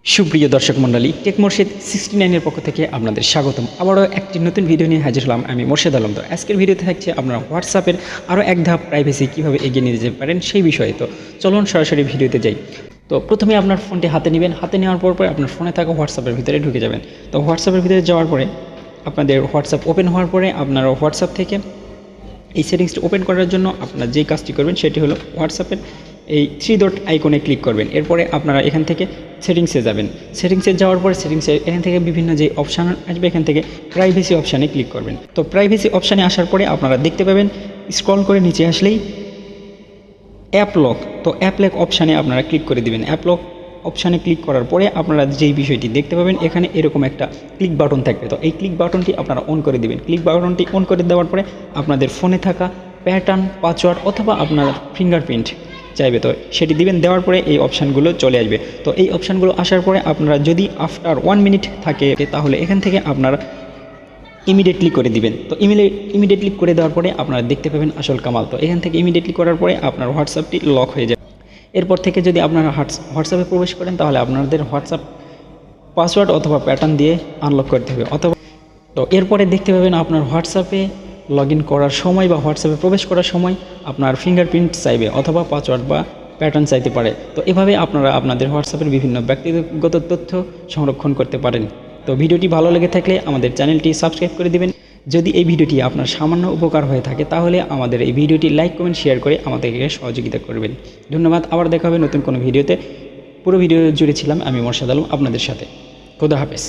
সুপ্রিয় দর্শক মণ্ডলী, টেক মোর্শেদ 69 এর পক্ষ থেকে আপনাদের স্বাগতম। আবারও একটি নতুন ভিডিও নিয়ে হাজির হলাম আমি মোর্শেদ আলম। তো আজকের ভিডিওতে থাকছে আপনারা হোয়াটসঅ্যাপের আরও এক ধাপ প্রাইভেসি কীভাবে এগিয়ে নিয়ে যেতে পারেন সেই বিষয়ে। তো চলুন সরাসরি ভিডিওতে যাই। তো প্রথমে আপনার ফোনটি হাতে নেবেন, হাতে নেওয়ার পর আপনার ফোনে থাকা হোয়াটসঅ্যাপের ভিতরে ঢুকে যাবেন। তো হোয়াটসঅ্যাপের ভিতরে যাওয়ার পরে আপনাদের হোয়াটসঅ্যাপ ওপেন হওয়ার পরে আপনারা হোয়াটসঅ্যাপ থেকে এই সেটিংসটি ওপেন করার জন্য আপনারা যে কাজটি করবেন সেটি হলো হোয়াটসঅ্যাপের এই 3 ডট আইকনে ক্লিক করবেন। এরপরে আপনারা এখান থেকে সেটিংসে যাবেন। সেটিংসে যাওয়ার পরে এখান থেকে বিভিন্ন যে অপশান আসবে এখান থেকে প্রাইভেসি অপশানে ক্লিক করবেন। তো প্রাইভেসি অপশানে আসার পরে আপনারা দেখতে পাবেন স্ক্রল করে নিচে আসলেই অ্যাপ লক। তো অ্যাপ লক অপশানে আপনারা ক্লিক করে দিবেন। অ্যাপ লক অপশানে ক্লিক করার পরে আপনারা যেই বিষয়টি দেখতে পাবেন এখানে এরকম একটা ক্লিক বাটন থাকবে। তো এই ক্লিক বাটনটি আপনারা অন করে দিবেন। ক্লিক বাটনটি অন করে দেওয়ার পরে আপনাদের ফোনে থাকা প্যাটার্ন, পাসওয়ার্ড অথবা আপনার ফিঙ্গারপ্রিন্ট চাইবে, তো সেটি দিবেন। দেওয়ার পরে এই অপশানগুলো চলে আসবে। তো এই অপশানগুলো আসার পরে আপনারা যদি আফটার 1 মিনিট থাকে তাহলে এখান থেকে আপনারা ইমিডিয়েটলি করে দিবেন। তো ইমিডিয়েটলি করে দেওয়ার পরে আপনারা দেখতে পাবেন আসল কামাল। তো এখান থেকে ইমিডিয়েটলি করার পরে আপনার হোয়াটসঅ্যাপটি লক হয়ে যাবে। এরপর থেকে যদি আপনারা হোয়াটসঅ্যাপে প্রবেশ করেন তাহলে আপনাদের হোয়াটসঅ্যাপ পাসওয়ার্ড অথবা প্যাটার্ন দিয়ে আনলক করতে হবে অথবা। তো এরপরে দেখতে পাবেন আপনার হোয়াটসঅ্যাপে লগ ইন করার সময় বা হোয়াটসঅ্যাপে প্রবেশ করার সময় আপনার ফিঙ্গারপ্রিন্ট চাইবে অথবা পাসওয়ার্ড বা প্যাটার্ন চাইতে পারে। তো এভাবে আপনারা আপনাদের হোয়াটসঅ্যাপের বিভিন্ন ব্যক্তিগত তথ্য সংরক্ষণ করতে পারেন। তো ভিডিওটি ভালো লেগে থাকলে আমাদের চ্যানেলটি সাবস্ক্রাইব করে দিবেন। যদি এই ভিডিওটি আপনার সামান্য উপকার হয়ে থাকে তাহলে আমাদের এই ভিডিওটি লাইক, কমেন্ট, শেয়ার করে আমাদেরকে সহযোগিতা করবেন। ধন্যবাদ। আবার দেখা হবে নতুন কোনো ভিডিওতে। পুরো ভিডিও জুড়ে ছিলাম আমি মোর্শেদ আলম আপনাদের সাথে। খোদা হাফেজ।